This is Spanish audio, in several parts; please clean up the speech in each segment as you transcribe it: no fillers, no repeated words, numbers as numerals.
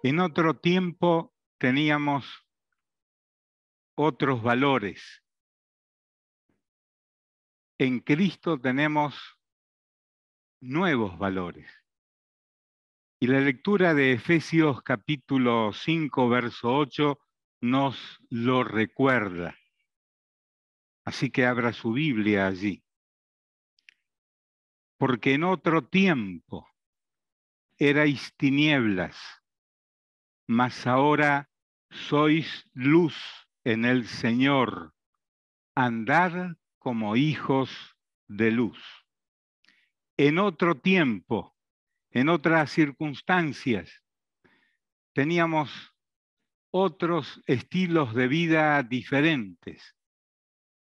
En otro tiempo teníamos otros valores. En Cristo tenemos nuevos valores. Y la lectura de Efesios capítulo 5, verso 8 nos lo recuerda. Así que abra su Biblia allí. Porque en otro tiempo erais tinieblas, mas ahora sois luz en el Señor. Andad como hijos de luz. En otro tiempo, en otras circunstancias, teníamos otros estilos de vida diferentes.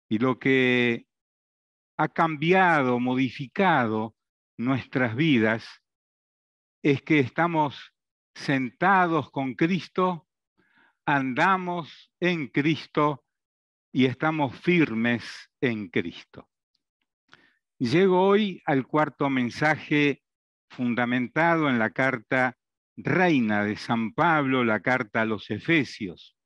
Y lo que ha cambiado, modificado nuestras vidas es que estamos sentados con Cristo, andamos en Cristo y estamos firmes en Cristo. Llego hoy al cuarto mensaje fundamentado en la carta reina de San Pablo, la carta a los Efesios.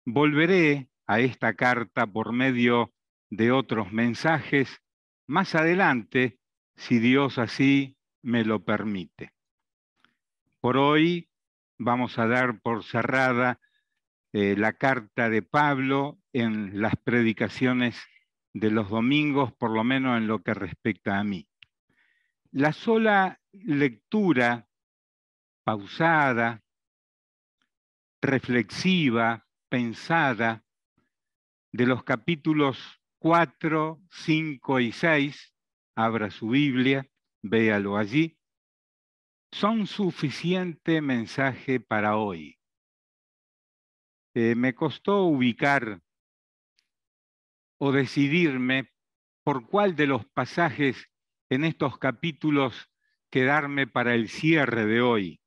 Volveré a esta carta por medio de otros mensajes más adelante, si Dios así me lo permite. Por hoy vamos a dar por cerrada la carta de Pablo en las predicaciones de los domingos, por lo menos en lo que respecta a mí. La sola lectura pausada, reflexiva, pensada, de los capítulos 4, 5 y 6, abra su Biblia, véalo allí, son suficiente mensaje para hoy. Me costó ubicar o decidirme por cuál de los pasajes en estos capítulos quedarme para el cierre de hoy.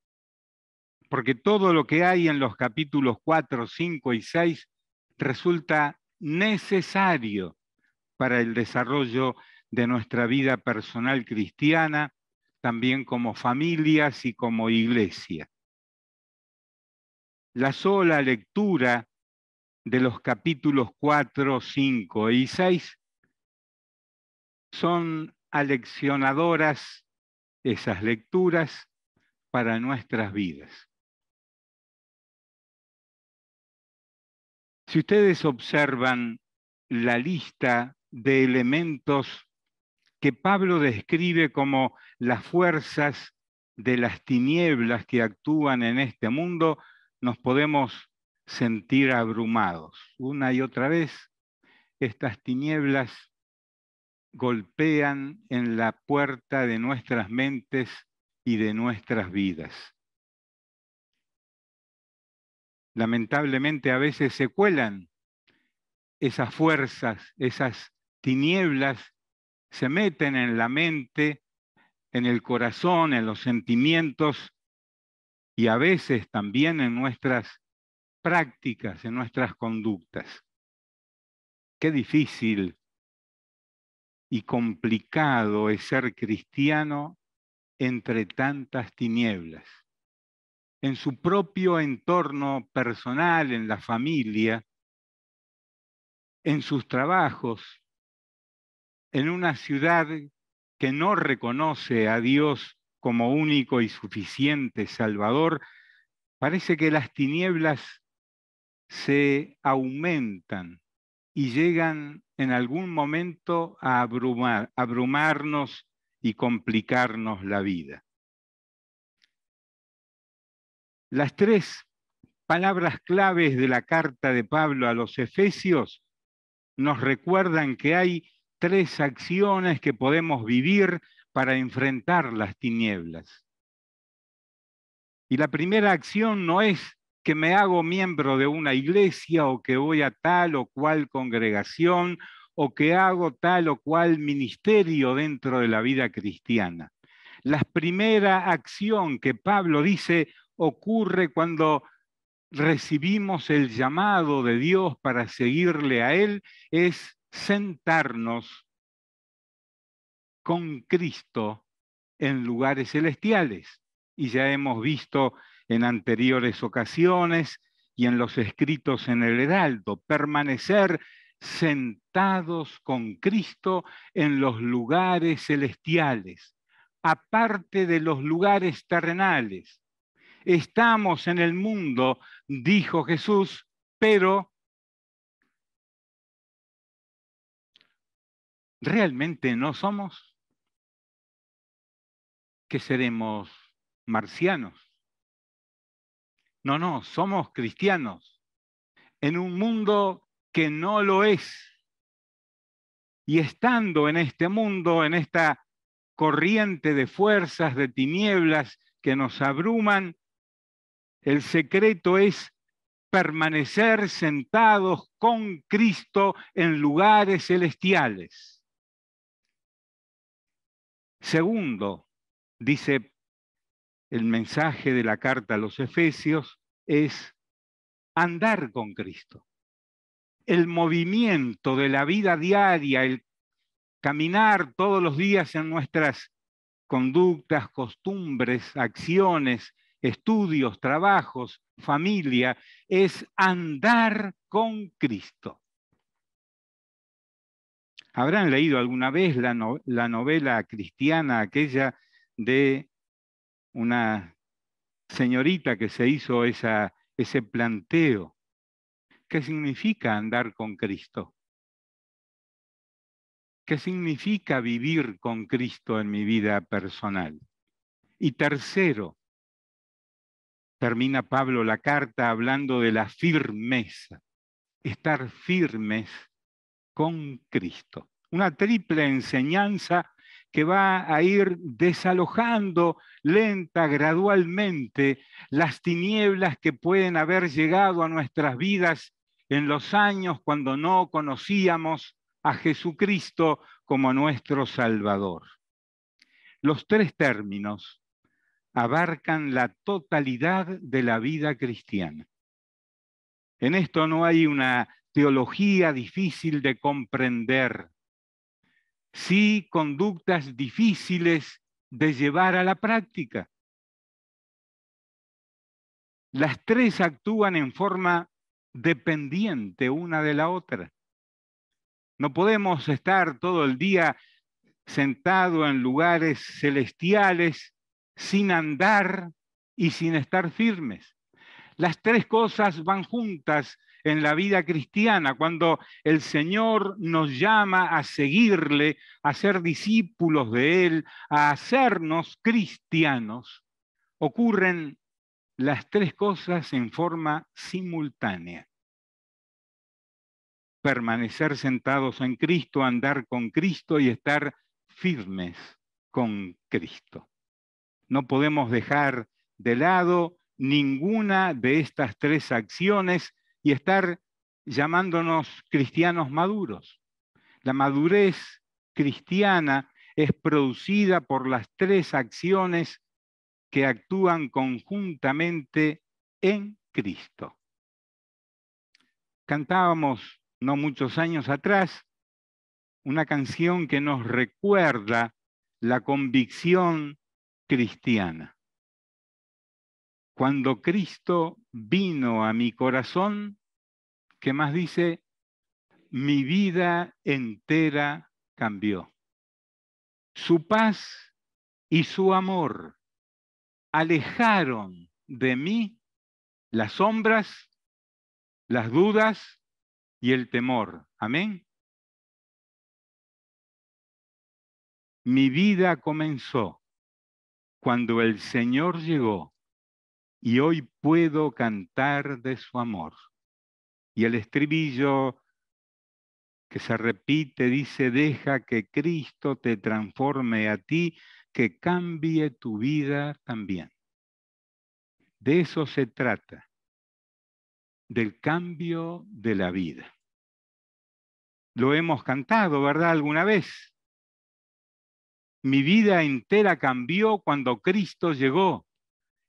Porque todo lo que hay en los capítulos 4, 5 y 6 resulta necesario para el desarrollo de nuestra vida personal cristiana, también como familias y como iglesia. La sola lectura de los capítulos 4, 5 y 6 son aleccionadoras esas lecturas para nuestras vidas. Si ustedes observan la lista de elementos que Pablo describe como las fuerzas de las tinieblas que actúan en este mundo, nos podemos sentir abrumados. Una y otra vez, estas tinieblas golpean en la puerta de nuestras mentes y de nuestras vidas. Lamentablemente a veces se cuelan esas fuerzas, esas tinieblas, se meten en la mente, en el corazón, en los sentimientos y a veces también en nuestras prácticas, en nuestras conductas. Qué difícil y complicado es ser cristiano entre tantas tinieblas. En su propio entorno personal, en la familia, en sus trabajos, en una ciudad que no reconoce a Dios como único y suficiente Salvador, parece que las tinieblas se aumentan y llegan en algún momento a abrumarnos y complicarnos la vida. Las tres palabras claves de la carta de Pablo a los Efesios nos recuerdan que hay tres acciones que podemos vivir para enfrentar las tinieblas. Y la primera acción no es que me hago miembro de una iglesia o que voy a tal o cual congregación o que hago tal o cual ministerio dentro de la vida cristiana. La primera acción que Pablo dice ocurre cuando recibimos el llamado de Dios para seguirle a Él, es sentarnos con Cristo en lugares celestiales. Y ya hemos visto en anteriores ocasiones y en los escritos en el Heraldo, permanecer sentados con Cristo en los lugares celestiales, aparte de los lugares terrenales. Estamos en el mundo, dijo Jesús, pero ¿realmente no somos? ¿Qué seremos? ¿Marcianos? No, somos cristianos en un mundo que no lo es. Y estando en este mundo, en esta corriente de fuerzas, de tinieblas que nos abruman, el secreto es permanecer sentados con Cristo en lugares celestiales. Segundo, dice el mensaje de la carta a los Efesios, es andar con Cristo. El movimiento de la vida diaria, el caminar todos los días en nuestras conductas, costumbres, acciones, estudios, trabajos, familia, es andar con Cristo. ¿Habrán leído alguna vez la novela cristiana aquella de una señorita que se hizo ese planteo? ¿Qué significa andar con Cristo? ¿Qué significa vivir con Cristo en mi vida personal? Y tercero, termina Pablo la carta hablando de la firmeza, estar firmes con Cristo. Una triple enseñanza que va a ir desalojando lenta, gradualmente, las tinieblas que pueden haber llegado a nuestras vidas en los años cuando no conocíamos a Jesucristo como nuestro Salvador. Los tres términos abarcan la totalidad de la vida cristiana. En esto no hay una teología difícil de comprender, sí conductas difíciles de llevar a la práctica. Las tres actúan en forma dependiente una de la otra. No podemos estar todo el día sentado en lugares celestiales sin andar y sin estar firmes. Las tres cosas van juntas en la vida cristiana. Cuando el Señor nos llama a seguirle, a ser discípulos de Él, a hacernos cristianos, ocurren las tres cosas en forma simultánea. Permanecer sentados en Cristo, andar con Cristo y estar firmes con Cristo. No podemos dejar de lado ninguna de estas tres acciones y estar llamándonos cristianos maduros. La madurez cristiana es producida por las tres acciones que actúan conjuntamente en Cristo. Cantábamos no muchos años atrás una canción que nos recuerda la convicción cristiana. Cuando Cristo vino a mi corazón, ¿qué más dice? Mi vida entera cambió. Su paz y su amor alejaron de mí las sombras, las dudas y el temor. Amén. Mi vida comenzó cuando el Señor llegó y hoy puedo cantar de su amor. Y el estribillo que se repite dice, deja que Cristo te transforme a ti, que cambie tu vida también. De eso se trata, del cambio de la vida. Lo hemos cantado, ¿verdad? Alguna vez. Mi vida entera cambió cuando Cristo llegó.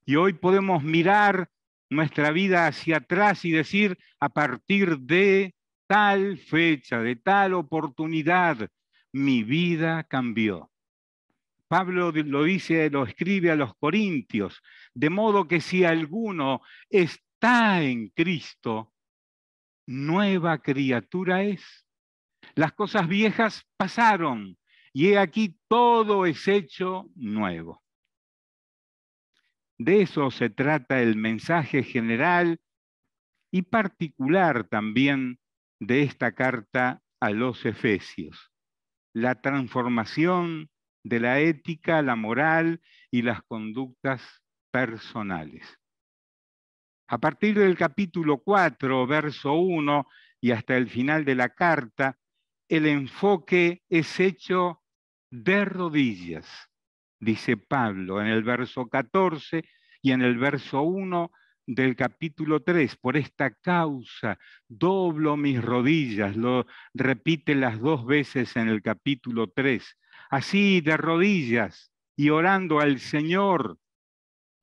Y hoy podemos mirar nuestra vida hacia atrás y decir, a partir de tal fecha, de tal oportunidad, mi vida cambió. Pablo lo dice, lo escribe a los Corintios, de modo que si alguno está en Cristo, nueva criatura es. Las cosas viejas pasaron y he aquí todo es hecho nuevo. De eso se trata el mensaje general y particular también de esta carta a los Efesios. La transformación de la ética, la moral y las conductas personales. A partir del capítulo 4, verso 1 y hasta el final de la carta, el enfoque es hecho de rodillas, dice Pablo en el verso 14 y en el verso 1 del capítulo 3. Por esta causa doblo mis rodillas, lo repite las 2 veces en el capítulo 3. Así de rodillas y orando al Señor,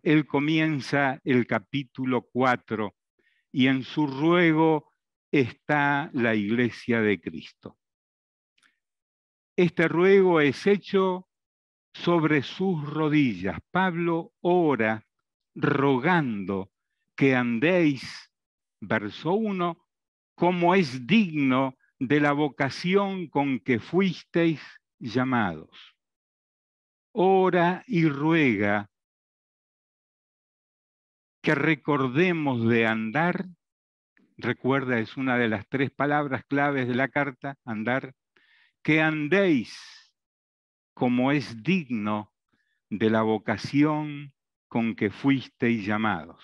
él comienza el capítulo 4 y en su ruego está la iglesia de Cristo. Este ruego es hecho sobre sus rodillas. Pablo ora rogando que andéis, verso 1, como es digno de la vocación con que fuisteis llamados. Ora y ruega que recordemos de andar. Recuerda, es una de las 3 palabras claves de la carta, andar. Que andéis como es digno de la vocación con que fuisteis llamados.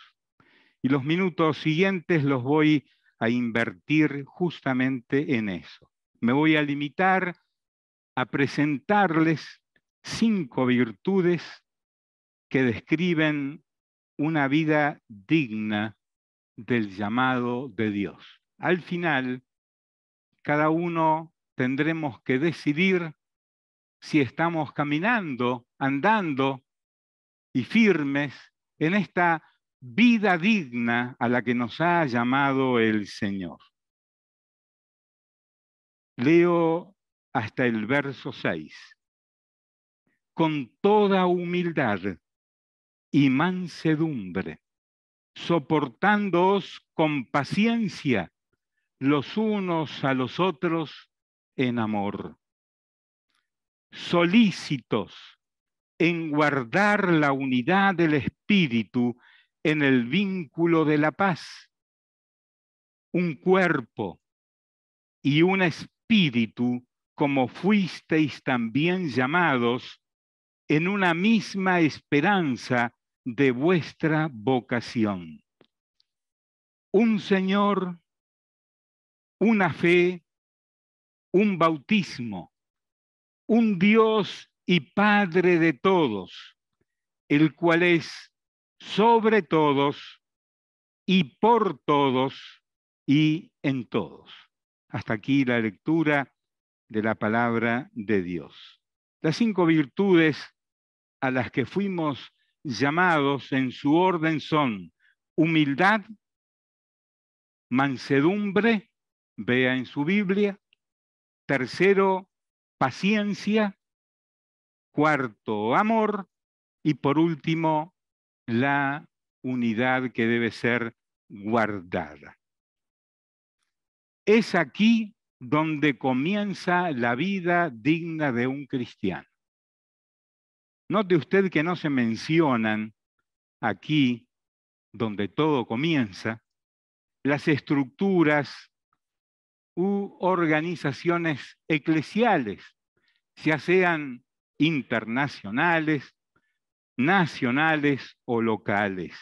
Y los minutos siguientes los voy a invertir justamente en eso. Me voy a limitar a presentarles 5 virtudes que describen una vida digna del llamado de Dios. Al final, cada uno tendremos que decidir si estamos caminando, andando y firmes en esta vida digna a la que nos ha llamado el Señor. Leo hasta el verso 6. Con toda humildad y mansedumbre, soportándoos con paciencia los unos a los otros en amor, solícitos en guardar la unidad del espíritu en el vínculo de la paz, un cuerpo y un espíritu, como fuisteis también llamados, en una misma esperanza de vuestra vocación. Un Señor, una fe, un bautismo, un Dios y Padre de todos, el cual es sobre todos y por todos y en todos. Hasta aquí la lectura de la palabra de Dios. Las 5 virtudes a las que fuimos llamados en su orden son humildad, mansedumbre, vea en su Biblia. Tercero, paciencia. Cuarto, amor. Y por último, la unidad que debe ser guardada. Es aquí donde comienza la vida digna de un cristiano. Note usted que no se mencionan aquí, donde todo comienza, las estructuras u organizaciones eclesiales, ya sean internacionales, nacionales o locales.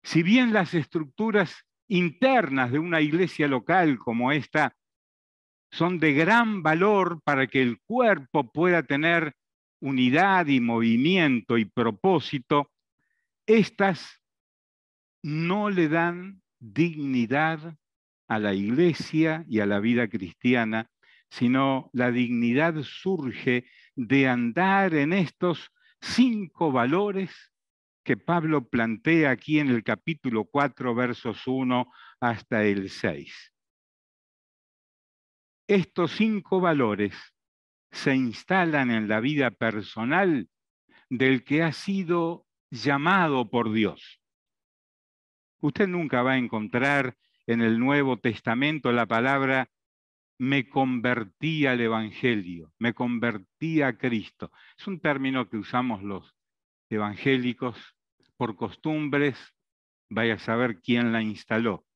Si bien las estructuras internas de una iglesia local como esta son de gran valor para que el cuerpo pueda tener unidad y movimiento y propósito, estas no le dan dignidad a la iglesia y a la vida cristiana, sino la dignidad surge de andar en estos 5 valores que Pablo plantea aquí en el capítulo 4, versos 1 hasta el 6. Estos 5 valores se instalan en la vida personal del que ha sido llamado por Dios. Usted nunca va a encontrar en el Nuevo Testamento la palabra me convertí al Evangelio, me convertí a Cristo. Es un término que usamos los evangélicos por costumbres, vaya a saber quién la instaló.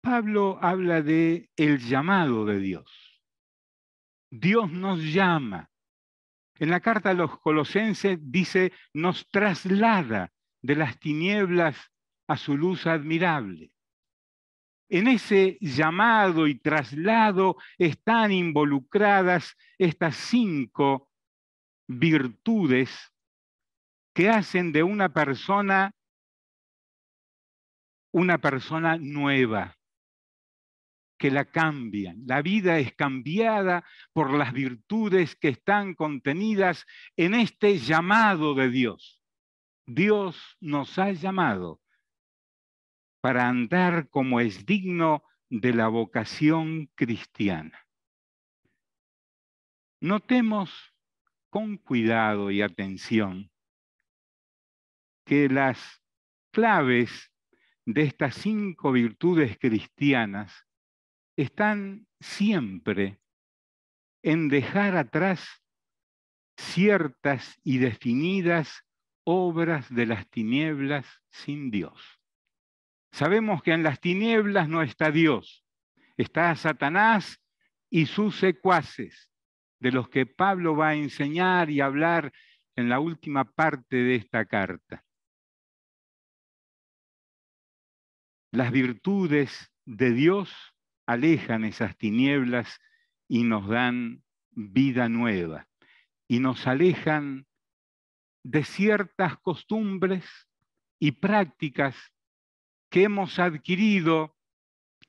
Pablo habla de el llamado de Dios. Dios nos llama. En la carta a los Colosenses dice, nos traslada de las tinieblas a su luz admirable. En ese llamado y traslado están involucradas estas 5 virtudes que hacen de una persona nueva, que la cambian. La vida es cambiada por las virtudes que están contenidas en este llamado de Dios. Dios nos ha llamado para andar como es digno de la vocación cristiana. Notemos con cuidado y atención que las claves de estas 5 virtudes cristianas están siempre en dejar atrás ciertas y definidas obras de las tinieblas sin Dios. Sabemos que en las tinieblas no está Dios, está Satanás y sus secuaces, de los que Pablo va a enseñar y hablar en la última parte de esta carta. Las virtudes de Dios alejan esas tinieblas y nos dan vida nueva, y nos alejan de ciertas costumbres y prácticas que hemos adquirido,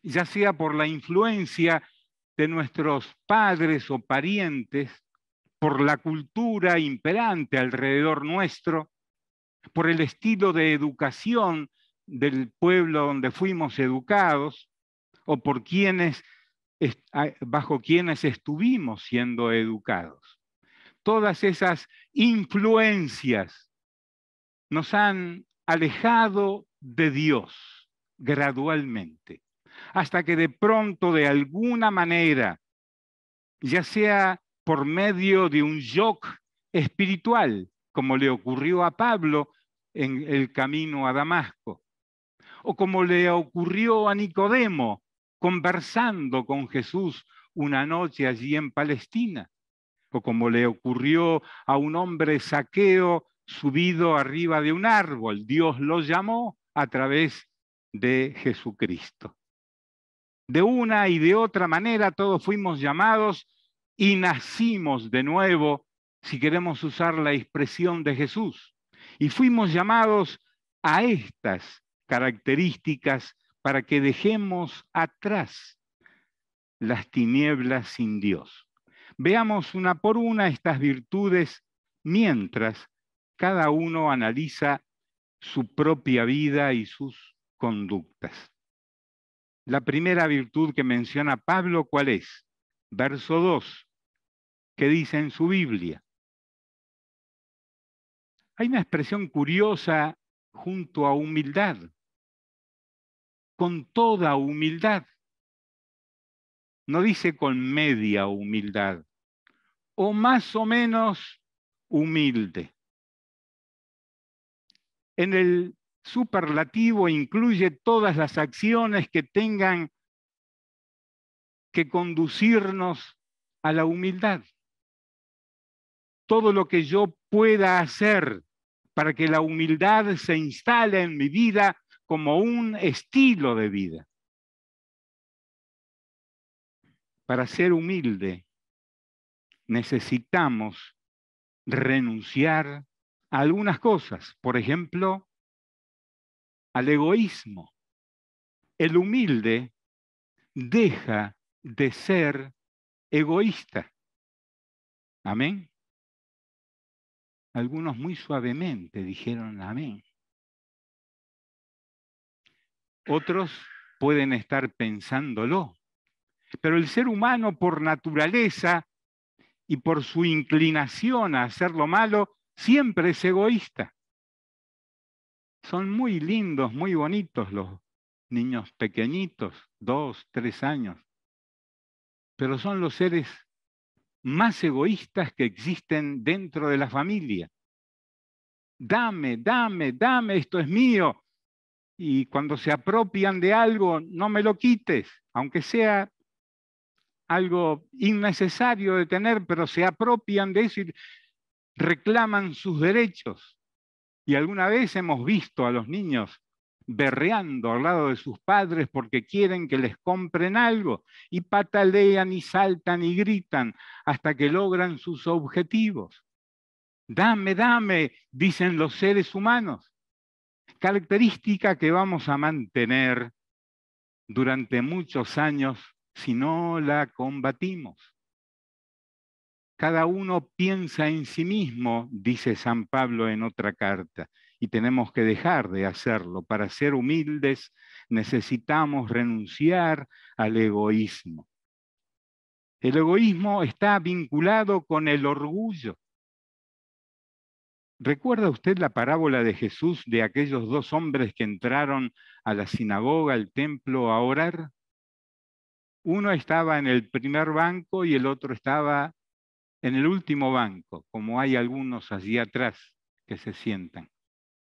ya sea por la influencia de nuestros padres o parientes, por la cultura imperante alrededor nuestro, por el estilo de educación del pueblo donde fuimos educados, o por bajo quienes estuvimos siendo educados. Todas esas influencias nos han alejado de Dios gradualmente, hasta que de pronto, de alguna manera, ya sea por medio de un shock espiritual, como le ocurrió a Pablo en el camino a Damasco, o como le ocurrió a Nicodemo conversando con Jesús una noche allí en Palestina, o como le ocurrió a un hombre Zaqueo subido arriba de un árbol. Dios lo llamó a través de Jesucristo. De una y de otra manera todos fuimos llamados y nacimos de nuevo, si queremos usar la expresión de Jesús. Y fuimos llamados a estas características para que dejemos atrás las tinieblas sin Dios. Veamos una por una estas virtudes mientras cada uno analiza su propia vida y sus conductas. La primera virtud que menciona Pablo, ¿cuál es? Verso 2, que dice en su Biblia. Hay una expresión curiosa junto a humildad. Con toda humildad. No dice con media humildad, o más o menos humilde. En el superlativo incluye todas las acciones que tengan que conducirnos a la humildad. Todo lo que yo pueda hacer para que la humildad se instale en mi vida como un estilo de vida. Para ser humilde necesitamos renunciar a algunas cosas, por ejemplo, al egoísmo. El humilde deja de ser egoísta. Amén. Algunos muy suavemente dijeron amén. Otros pueden estar pensándolo. Pero el ser humano por naturaleza y por su inclinación a hacer lo malo, siempre es egoísta. Son muy lindos, muy bonitos los niños pequeñitos, 2, 3 años, pero son los seres más egoístas que existen dentro de la familia. Dame, dame, dame, esto es mío. Y cuando se apropian de algo, no me lo quites, aunque sea algo innecesario de tener, pero se apropian de eso y reclaman sus derechos. Y alguna vez hemos visto a los niños berreando al lado de sus padres porque quieren que les compren algo y patalean y saltan y gritan hasta que logran sus objetivos. Dame, dame, dicen los seres humanos. Característica que vamos a mantener durante muchos años si no la combatimos. Cada uno piensa en sí mismo, dice San Pablo en otra carta, y tenemos que dejar de hacerlo. Para ser humildes necesitamos renunciar al egoísmo. El egoísmo está vinculado con el orgullo. ¿Recuerda usted la parábola de Jesús de aquellos 2 hombres que entraron a la sinagoga, al templo, a orar? Uno estaba en el primer banco y el otro estaba en el último banco, como hay algunos allí atrás que se sientan.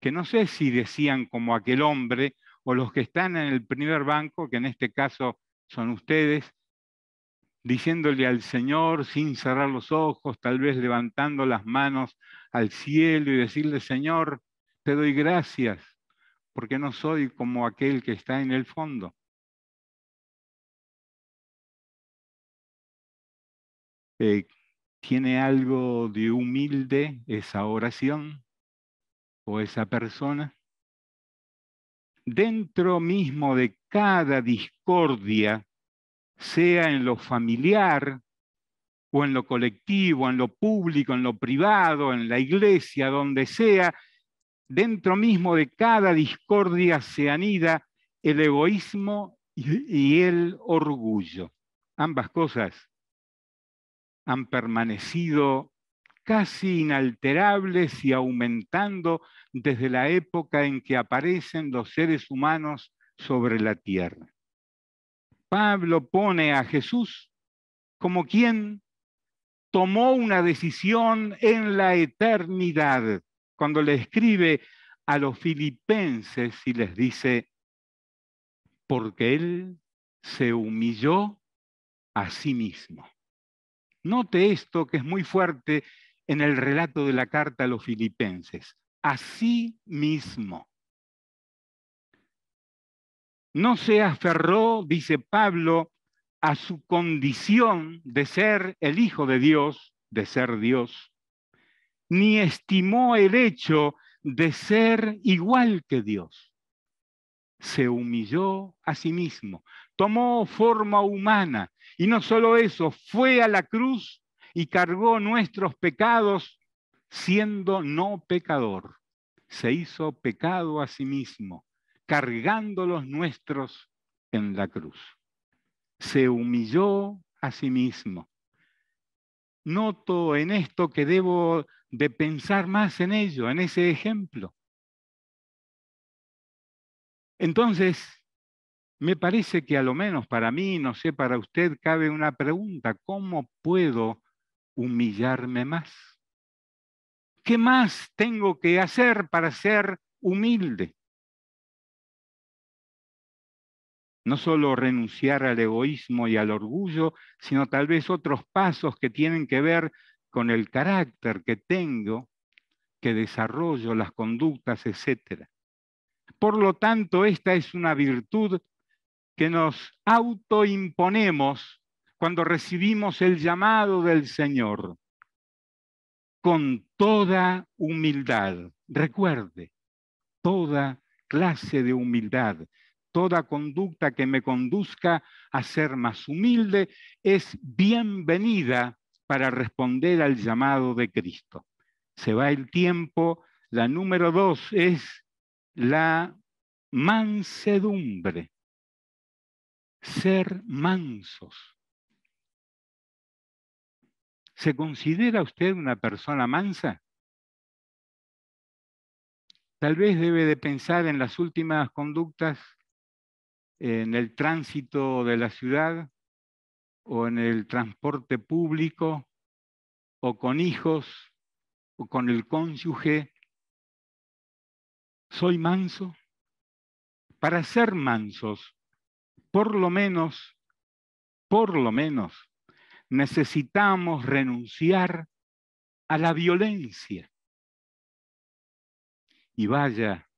Que no sé si decían como aquel hombre o los que están en el primer banco, que en este caso son ustedes, diciéndole al Señor sin cerrar los ojos, tal vez levantando las manos al cielo y decirle, Señor, te doy gracias, porque no soy como aquel que está en el fondo. ¿Tiene algo de humilde esa oración o esa persona? Dentro mismo de cada discordia, sea en lo familiar o en lo colectivo, en lo público, en lo privado, en la iglesia, donde sea, dentro mismo de cada discordia se anida el egoísmo y el orgullo. Ambas cosas han permanecido casi inalterables y aumentando desde la época en que aparecen los seres humanos sobre la tierra. Pablo pone a Jesús como quien tomó una decisión en la eternidad, cuando le escribe a los filipenses y les dice, porque él se humilló a sí mismo. Note esto que es muy fuerte en el relato de la carta a los filipenses. A sí mismo. No se aferró, dice Pablo, a su condición de ser el Hijo de Dios, de ser Dios, ni estimó el hecho de ser igual que Dios. Se humilló a sí mismo, tomó forma humana y no solo eso, fue a la cruz y cargó nuestros pecados siendo no pecador. Se hizo pecado a sí mismo, cargando los nuestros en la cruz. Se humilló a sí mismo. Noto en esto que debo de pensar más en ello, en ese ejemplo. Entonces, me parece que a lo menos para mí, no sé, para usted cabe una pregunta. ¿Cómo puedo humillarme más? ¿Qué más tengo que hacer para ser humilde? No solo renunciar al egoísmo y al orgullo, sino tal vez otros pasos que tienen que ver con el carácter que tengo, que desarrollo, las conductas, etc. Por lo tanto, esta es una virtud que nos autoimponemos cuando recibimos el llamado del Señor, con toda humildad. Recuerde, toda clase de humildad, toda conducta que me conduzca a ser más humilde es bienvenida para responder al llamado de Cristo. Se va el tiempo. La número 2 es la mansedumbre. Ser mansos. ¿Se considera usted una persona mansa? Tal vez debe de pensar en las últimas conductas en el tránsito de la ciudad o en el transporte público o con hijos o con el cónyuge. ¿Soy manso? Para ser mansos, por lo menos, necesitamos renunciar a la violencia. Y vaya,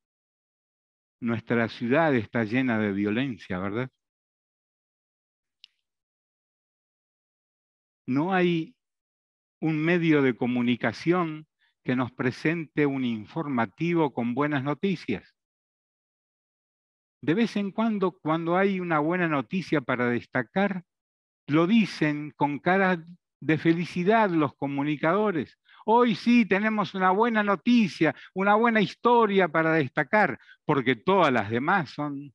nuestra ciudad está llena de violencia, ¿verdad? No hay un medio de comunicación que nos presente un informativo con buenas noticias. De vez en cuando hay una buena noticia para destacar, lo dicen con cara de felicidad los comunicadores. Hoy sí tenemos una buena noticia, una buena historia para destacar, porque todas las demás son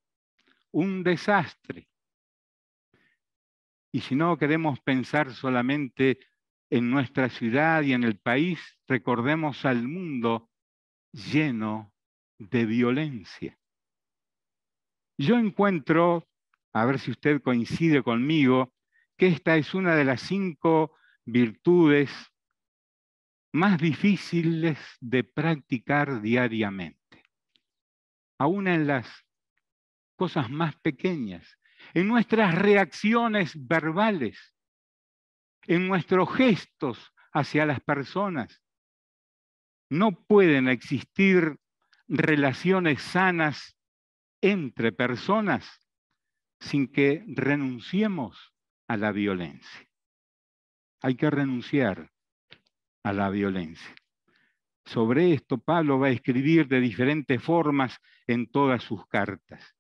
un desastre. Y si no queremos pensar solamente en nuestra ciudad y en el país, recordemos al mundo lleno de violencia. Yo encuentro, a ver si usted coincide conmigo, que esta es una de las 5 virtudes más difíciles de practicar diariamente, aún en las cosas más pequeñas, en nuestras reacciones verbales, en nuestros gestos hacia las personas. No pueden existir relaciones sanas entre personas sin que renunciemos a la violencia. Hay que renunciar a la violencia. Sobre esto Pablo va a escribir de diferentes formas en todas sus cartas.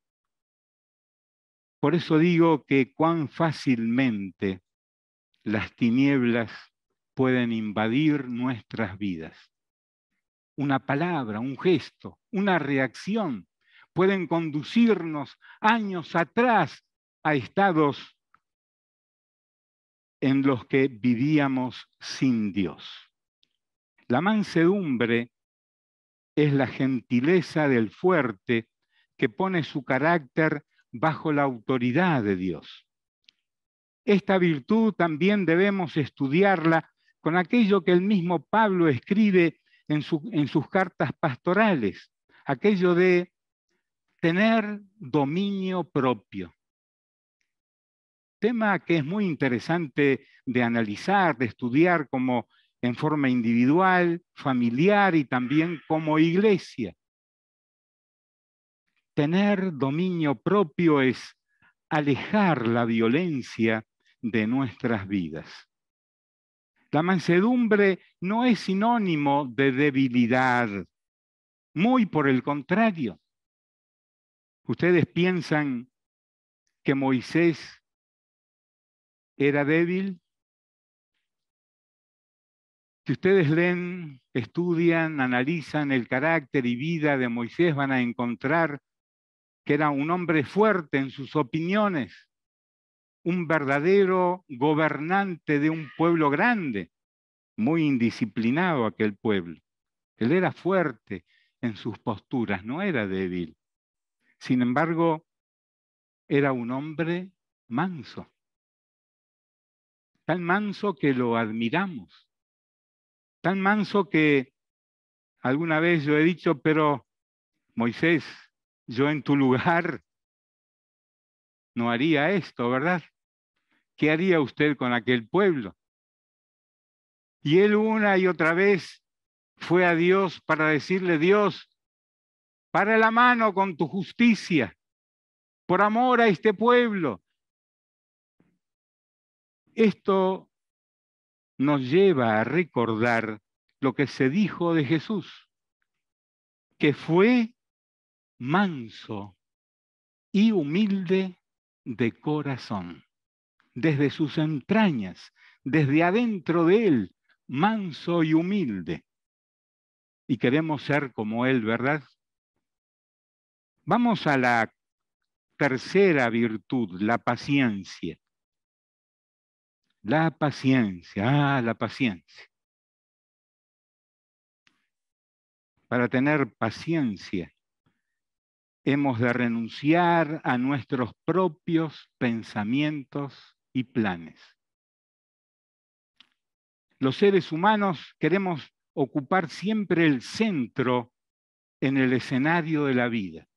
Por eso digo que cuán fácilmente las tinieblas pueden invadir nuestras vidas. Una palabra, un gesto, una reacción pueden conducirnos años atrás a estados en los que vivíamos sin Dios. La mansedumbre es la gentileza del fuerte que pone su carácter bajo la autoridad de Dios. Esta virtud también debemos estudiarla con aquello que el mismo Pablo escribe en sus cartas pastorales, aquello de tener dominio propio. Tema que es muy interesante de analizar, de estudiar como en forma individual, familiar y también como iglesia. Tener dominio propio es alejar la violencia de nuestras vidas. La mansedumbre no es sinónimo de debilidad, muy por el contrario. ¿Ustedes piensan que Moisés era débil? Si ustedes leen, estudian, analizan el carácter y vida de Moisés, van a encontrar que era un hombre fuerte en sus opiniones, un verdadero gobernante de un pueblo grande, muy indisciplinado aquel pueblo. Él era fuerte en sus posturas, no era débil. Sin embargo, era un hombre manso, tan manso que lo admiramos, tan manso que alguna vez yo he dicho, pero Moisés, yo en tu lugar no haría esto, ¿verdad? ¿Qué haría usted con aquel pueblo? Y él una y otra vez fue a Dios para decirle, Dios, para la mano con tu justicia, por amor a este pueblo. Esto nos lleva a recordar lo que se dijo de Jesús, que fue manso y humilde de corazón, desde sus entrañas, desde adentro de él, manso y humilde. Y queremos ser como él, ¿verdad? Vamos a la tercera virtud, la paciencia. La paciencia, la paciencia. Para tener paciencia, hemos de renunciar a nuestros propios pensamientos y planes. Los seres humanos queremos ocupar siempre el centro en el escenario de la vida.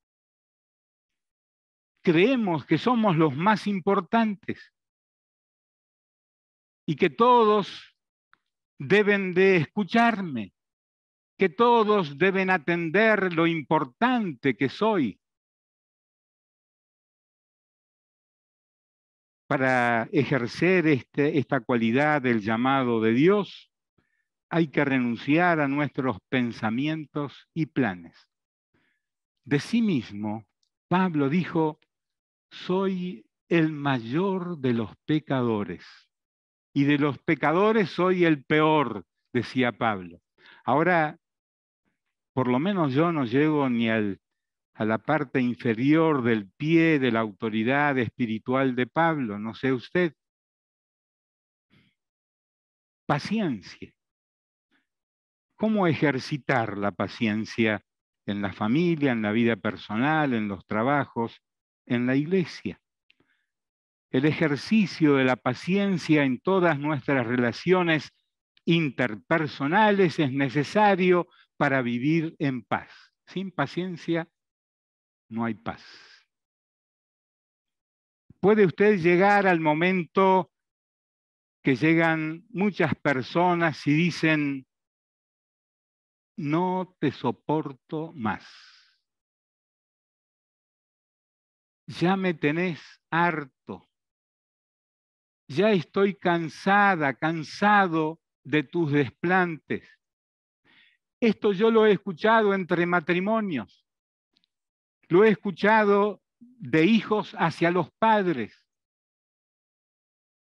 Creemos que somos los más importantes y que todos deben de escucharme, que todos deben atender lo importante que soy. Para ejercer esta cualidad del llamado de Dios, hay que renunciar a nuestros pensamientos y planes. De sí mismo, Pablo dijo, soy el mayor de los pecadores, y de los pecadores soy el peor, decía Pablo. Ahora, por lo menos yo no llego ni a la parte inferior del pie de la autoridad espiritual de Pablo, no sé usted. Paciencia. ¿Cómo ejercitar la paciencia en la familia, en la vida personal, en los trabajos, en la iglesia? El ejercicio de la paciencia en todas nuestras relaciones interpersonales es necesario para vivir en paz. Sin paciencia no hay paz. Puede usted llegar al momento que llegan muchas personas y dicen, no te soporto más. Ya me tenés harto. Ya estoy cansada, cansado de tus desplantes. Esto yo lo he escuchado entre matrimonios. Lo he escuchado de hijos hacia los padres.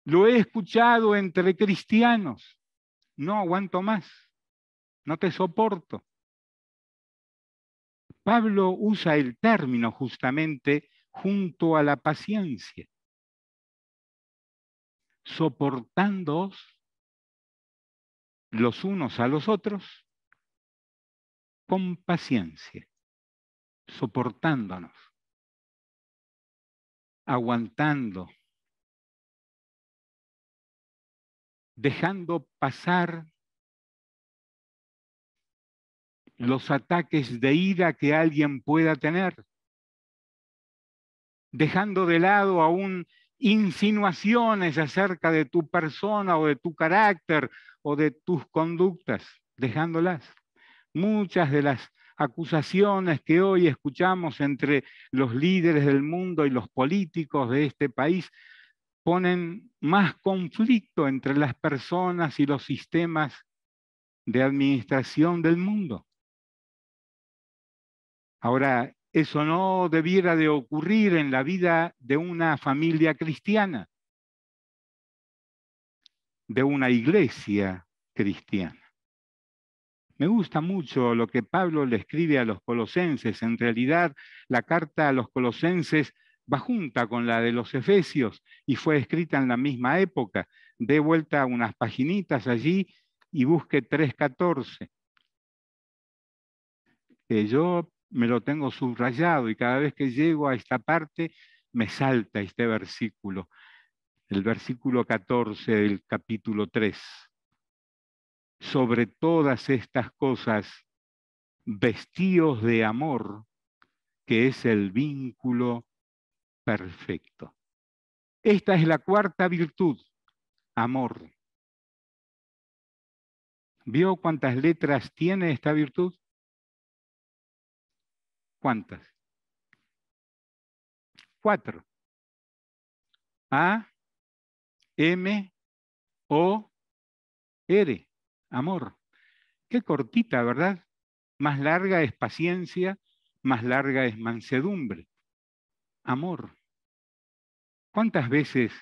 Lo he escuchado entre cristianos. No aguanto más. No te soporto. Pablo usa el término justamente junto a la paciencia. Soportándoos los unos a los otros con paciencia, soportándonos, aguantando, dejando pasar los ataques de ira que alguien pueda tener, dejando de lado aún insinuaciones acerca de tu persona o de tu carácter o de tus conductas, dejándolas. Muchas de las acusaciones que hoy escuchamos entre los líderes del mundo y los políticos de este país ponen más conflicto entre las personas y los sistemas de administración del mundo. Ahora, eso no debiera de ocurrir en la vida de una familia cristiana, de una iglesia cristiana. Me gusta mucho lo que Pablo le escribe a los colosenses. En realidad, la carta a los colosenses va junta con la de los efesios y fue escrita en la misma época. Dé vuelta unas paginitas allí y busque 3:14. Yo me lo tengo subrayado y cada vez que llego a esta parte me salta este versículo, el versículo 14 del capítulo 3. Sobre todas estas cosas, vestíos de amor, que es el vínculo perfecto. Esta es la cuarta virtud, amor. ¿Vio cuántas letras tiene esta virtud? ¿Cuántas? 4. A, M, O, R. Amor. Qué cortita, ¿verdad? Más larga es paciencia, más larga es mansedumbre. Amor. ¿Cuántas veces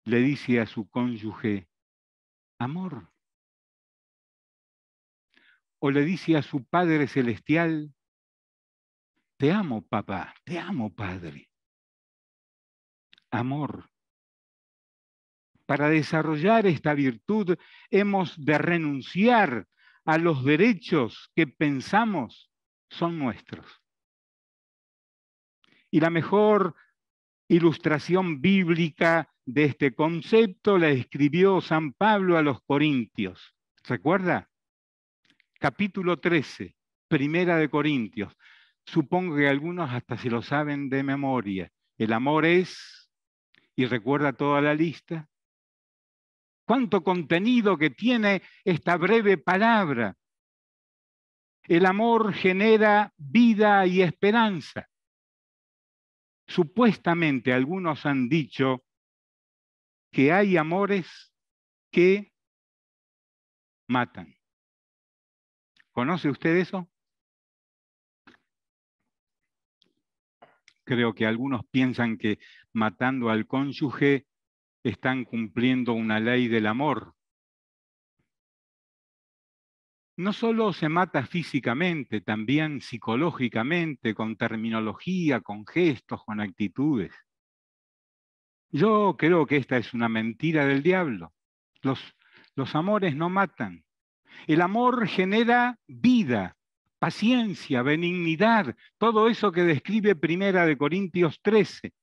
le dice a su cónyuge amor? O le dice a su Padre Celestial, te amo, papá, te amo, Padre. Amor. Para desarrollar esta virtud hemos de renunciar a los derechos que pensamos son nuestros. Y la mejor ilustración bíblica de este concepto la escribió San Pablo a los Corintios. ¿Recuerda? Capítulo 13, Primera de Corintios. Supongo que algunos hasta se lo saben de memoria. El amor es, y recuerda toda la lista. ¿Cuánto contenido que tiene esta breve palabra? El amor genera vida y esperanza. Supuestamente algunos han dicho que hay amores que matan. ¿Conoce usted eso? Creo que algunos piensan que matando al cónyuge están cumpliendo una ley del amor. No solo se mata físicamente, también psicológicamente, con terminología, con gestos, con actitudes. Yo creo que esta es una mentira del diablo. Los amores no matan. El amor genera vida, paciencia, benignidad, todo eso que describe Primera de Corintios 13.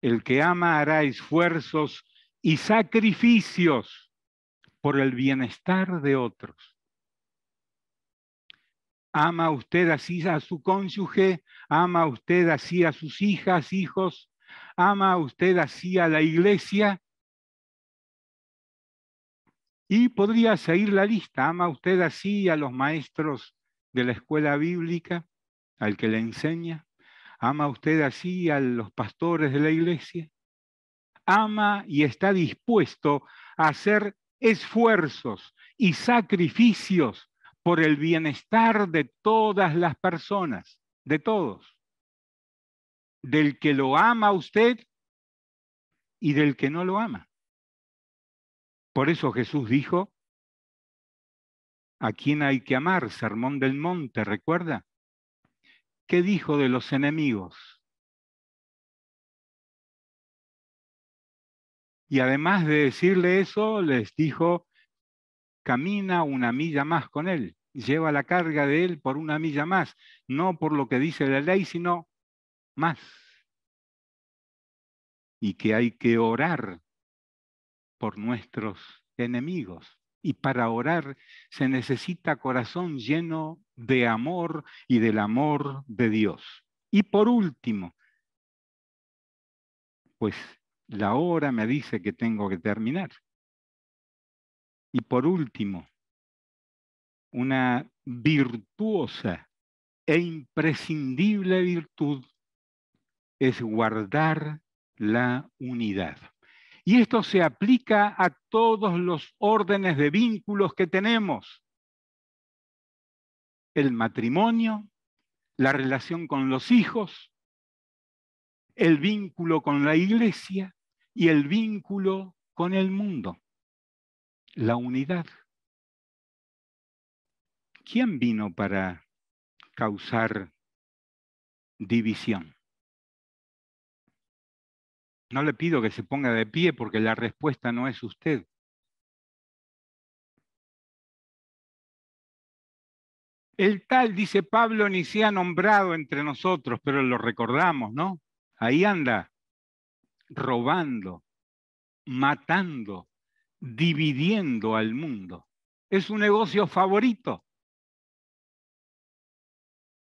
El que ama hará esfuerzos y sacrificios por el bienestar de otros. ¿Ama usted así a su cónyuge? ¿Ama usted así a sus hijas, hijos? ¿Ama usted así a la iglesia? Y podría seguir la lista. ¿Ama usted así a los maestros de la escuela bíblica, al que le enseña? ¿Ama usted así a los pastores de la iglesia? ¿Ama y está dispuesto a hacer esfuerzos y sacrificios por el bienestar de todas las personas, de todos? Del que lo ama a usted y del que no lo ama. Por eso Jesús dijo, ¿a quién hay que amar? Sermón del Monte, ¿recuerda? ¿Qué dijo de los enemigos? Y además de decirle eso, les dijo, camina una milla más con él, lleva la carga de él por una milla más, no por lo que dice la ley, sino más. Y que hay que orar por nuestros enemigos. Y para orar se necesita corazón lleno de amor y del amor de Dios. Y por último, pues la hora me dice que tengo que terminar. Y por último, una virtuosa e imprescindible virtud es guardar la unidad. Y esto se aplica a todos los órdenes de vínculos que tenemos. El matrimonio, la relación con los hijos, el vínculo con la iglesia y el vínculo con el mundo. La unidad. ¿Quién vino para causar división? No le pido que se ponga de pie porque la respuesta no es usted. El tal, dice Pablo, ni se ha nombrado entre nosotros, pero lo recordamos, ¿no? Ahí anda, robando, matando, dividiendo al mundo. Es su negocio favorito.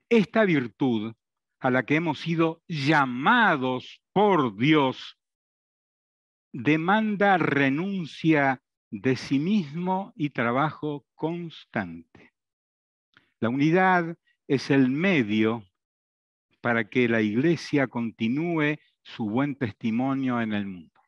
Esta virtud a la que hemos sido llamados por Dios demanda renuncia de sí mismo y trabajo constante. La unidad es el medio para que la Iglesia continúe su buen testimonio en el mundo.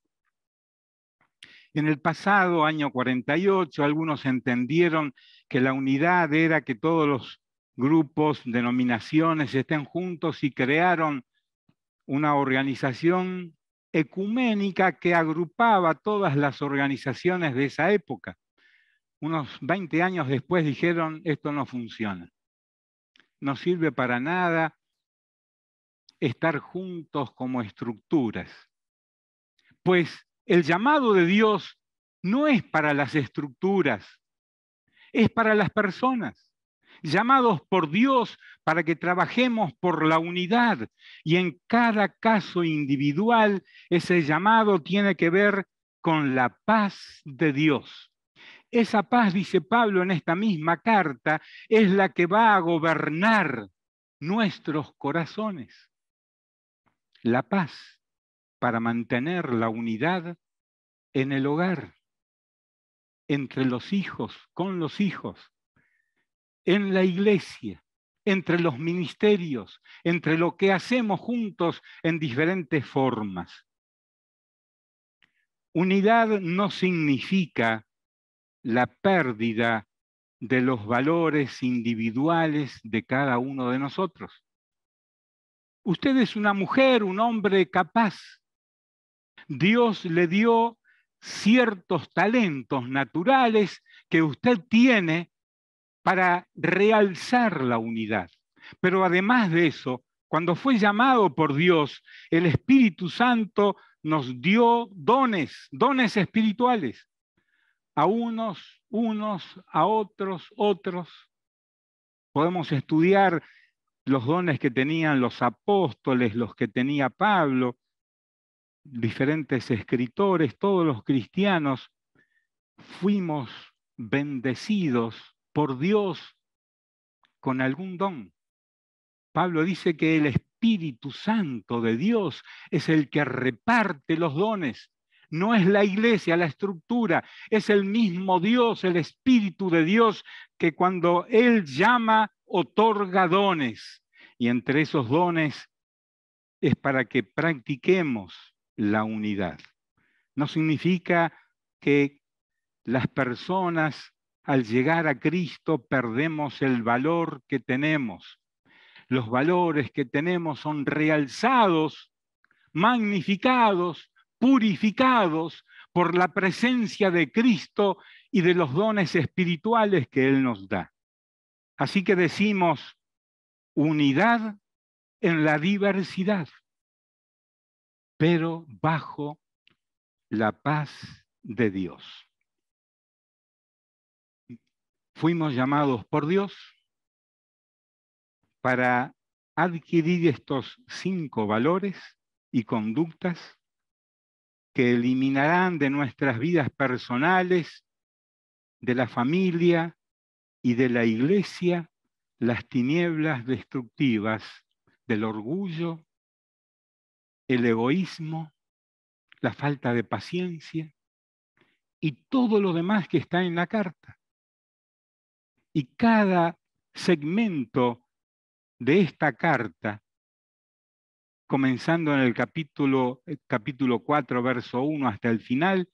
En el pasado, año 48, algunos entendieron que la unidad era que todos los grupos, denominaciones estén juntos y crearon una organización ecuménica que agrupaba todas las organizaciones de esa época. Unos 20 años después dijeron, esto no funciona. No sirve para nada estar juntos como estructuras. Pues El llamado de Dios no es para las estructuras, es para las personas, llamados por Dios para que trabajemos por la unidad. Y en cada caso individual, ese llamado tiene que ver con la paz de Dios. Esa paz, dice Pablo en esta misma carta, es la que va a gobernar nuestros corazones. La paz para mantener la unidad en el hogar, entre los hijos, con los hijos, en la iglesia, entre los ministerios, entre lo que hacemos juntos en diferentes formas. Unidad no significa la pérdida de los valores individuales de cada uno de nosotros. Usted es una mujer, un hombre capaz. Dios le dio ciertos talentos naturales que usted tiene para realzar la unidad. Pero además de eso, cuando fue llamado por Dios, el Espíritu Santo nos dio dones espirituales. A unos, a otros, otros. Podemos estudiar los dones que tenían los apóstoles, los que tenía Pablo, diferentes escritores, todos los cristianos fuimos bendecidos por Dios con algún don. Pablo dice que el Espíritu Santo de Dios es el que reparte los dones. No es la iglesia, la estructura, es el mismo Dios, el Espíritu de Dios, que cuando Él llama, otorga dones. Y entre esos dones es para que practiquemos la unidad. No significa que las personas al llegar a Cristo perdemos el valor que tenemos. Los valores que tenemos son realzados, magnificados, purificados por la presencia de Cristo y de los dones espirituales que Él nos da. Así que decimos unidad en la diversidad, pero bajo la paz de Dios. Fuimos llamados por Dios para adquirir estos 5 valores y conductas que eliminarán de nuestras vidas personales, de la familia y de la iglesia las tinieblas destructivas del orgullo, el egoísmo, la falta de paciencia y todo lo demás que está en la carta. Y cada segmento de esta carta, comenzando en el capítulo 4, verso 1 hasta el final,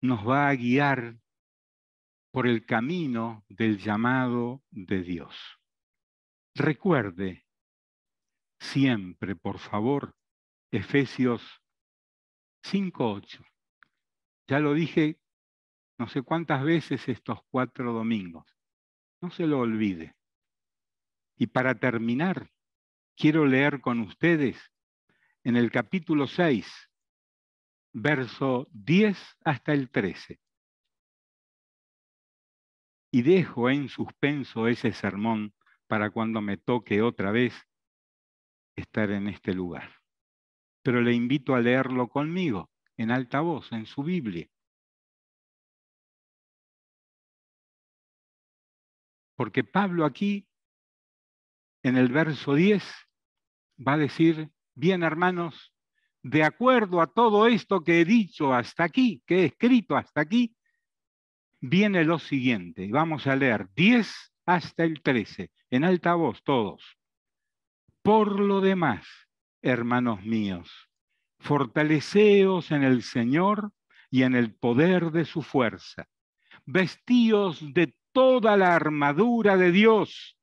nos va a guiar por el camino del llamado de Dios. Recuerde siempre, por favor, Efesios 5:8. Ya lo dije no sé cuántas veces estos 4 domingos. No se lo olvide. Y para terminar, quiero leer con ustedes en el capítulo 6, verso 10 hasta el 13. Y dejo en suspenso ese sermón para cuando me toque otra vez estar en este lugar. Pero le invito a leerlo conmigo, en alta voz, en su Biblia. Porque Pablo aquí, en el verso 10, va a decir, bien hermanos, de acuerdo a todo esto que he dicho hasta aquí, que he escrito hasta aquí, viene lo siguiente. Y vamos a leer 10 hasta el 13, en alta voz todos. Por lo demás, hermanos míos, fortaleceos en el Señor y en el poder de su fuerza. Vestíos de toda la armadura de Dios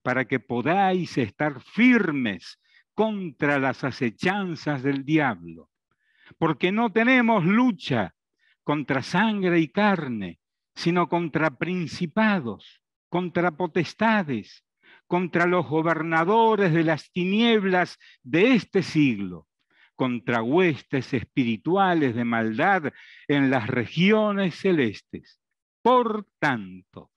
para que podáis estar firmes contra las acechanzas del diablo. Porque no tenemos lucha contra sangre y carne, sino contra principados, contra potestades, contra los gobernadores de las tinieblas de este siglo, contra huestes espirituales de maldad en las regiones celestes. Por tanto,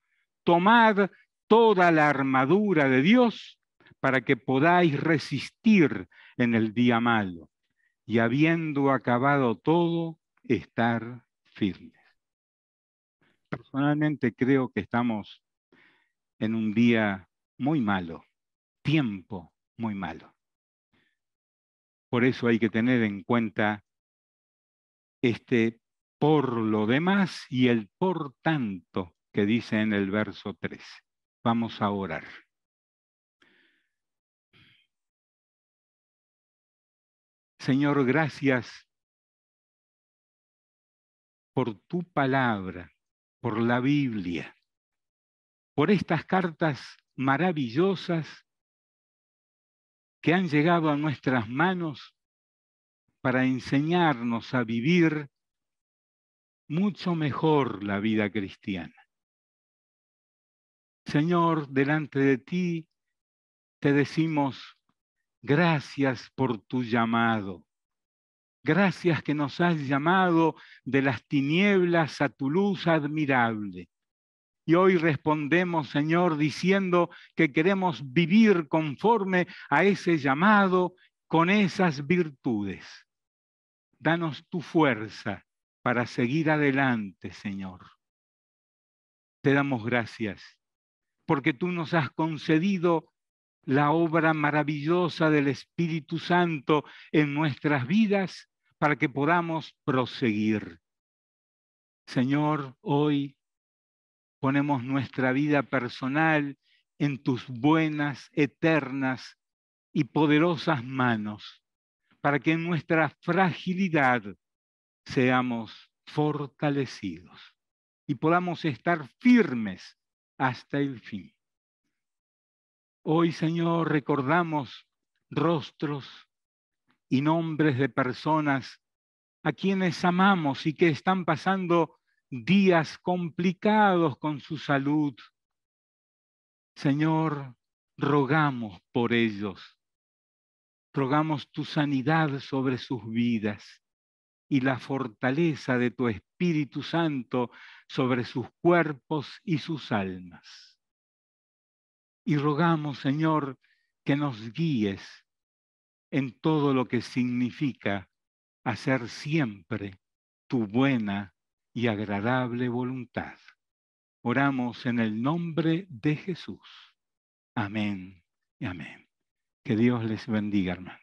tomad toda la armadura de Dios para que podáis resistir en el día malo y habiendo acabado todo, estar firmes. Personalmente creo que estamos en un día muy malo, tiempo muy malo. Por eso hay que tener en cuenta este por lo demás y el por tanto que dice en el verso 3. Vamos a orar. Señor, gracias por tu palabra, por la Biblia, por estas cartas maravillosas que han llegado a nuestras manos para enseñarnos a vivir mucho mejor la vida cristiana. Señor, delante de ti te decimos gracias por tu llamado. Gracias que nos has llamado de las tinieblas a tu luz admirable. Y hoy respondemos, Señor, diciendo que queremos vivir conforme a ese llamado con esas virtudes. Danos tu fuerza para seguir adelante, Señor. Te damos gracias porque tú nos has concedido la obra maravillosa del Espíritu Santo en nuestras vidas para que podamos proseguir. Señor, hoy ponemos nuestra vida personal en tus buenas, eternas y poderosas manos, para que en nuestra fragilidad seamos fortalecidos y podamos estar firmes hasta el fin. Hoy, Señor, recordamos rostros y nombres de personas a quienes amamos y que están pasando días complicados con su salud. Señor, rogamos por ellos. Rogamos tu sanidad sobre sus vidas y la fortaleza de tu Espíritu Santo sobre sus cuerpos y sus almas. Y rogamos, Señor, que nos guíes en todo lo que significa hacer siempre tu buena y agradable voluntad. Oramos en el nombre de Jesús. Amén y amén. Que Dios les bendiga, hermanos.